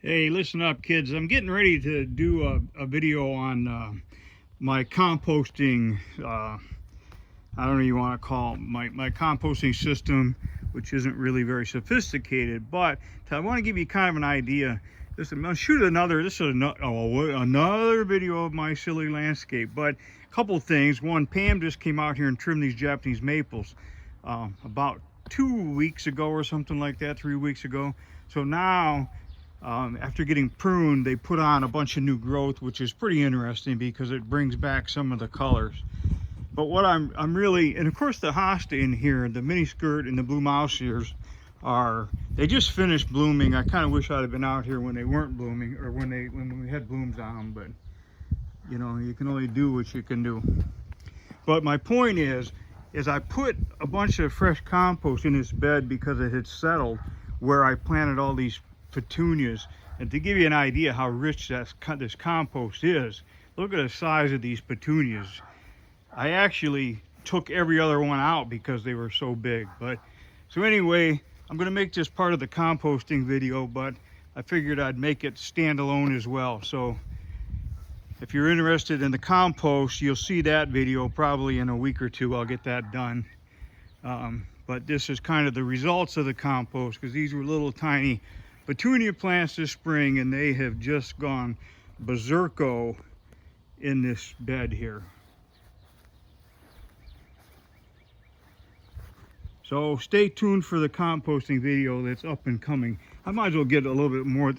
Hey, listen up, kids. I'm getting ready to do a video on my composting, I don't know what you want to call it, my composting system, which isn't really very sophisticated, but I want to give you kind of an idea. I'm going to shoot another video of my silly landscape, but a couple things. One, Pam just came out here and trimmed these Japanese maples about 2 weeks ago or something like that, 3 weeks ago. So now, after getting pruned, they put on a bunch of new growth, which is pretty interesting because it brings back some of the colors. But what I'm really, and of course the hosta in here, the mini skirt and the blue mouse ears they just finished blooming. I kind of wish I'd have been out here when they weren't blooming, or when we had blooms on them, but you know, you can only do what you can do. But my point is I put a bunch of fresh compost in this bed because it had settled where I planted all these petunias. And to give you an idea how rich this compost is, look at the size of these petunias. I actually took every other one out because they were so big. But so anyway, I'm going to make this part of the composting video, but I figured I'd make it standalone as well. So if you're interested in the compost, you'll see that video probably in a week or two. I'll get that done. But this is kind of the results of the compost, because these were little tiny petunia plants this spring, and they have just gone berserko in this bed here. So stay tuned for the composting video that's up and coming. I might as well get a little bit more.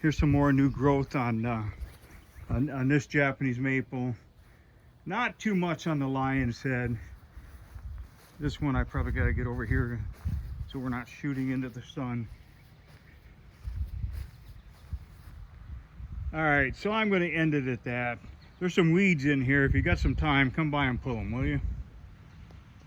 Here's some more new growth on this Japanese maple. Not too much on the lion's head. This one I probably got to get over here so we're not shooting into the sun. All right, so I'm going to end it at that. There's some weeds in here. If you got some time, come by and pull them, will you?